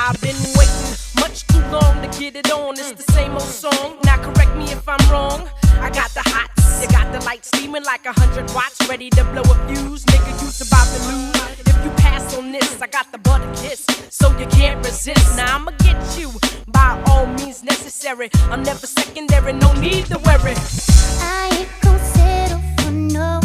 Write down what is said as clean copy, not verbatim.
I've been waiting much too long to get it on. It's the same old song. Now correct me if I'm wrong. I got the hots, you got the lights steaming like 100 watts, ready to blow a fuse. Nigga, you's about to lose. If you pass on this, I got the butter kiss, so you can't resist. Now I'ma get you by all means necessary. I'm never secondary, no need to worry. I ain't gon' settle for no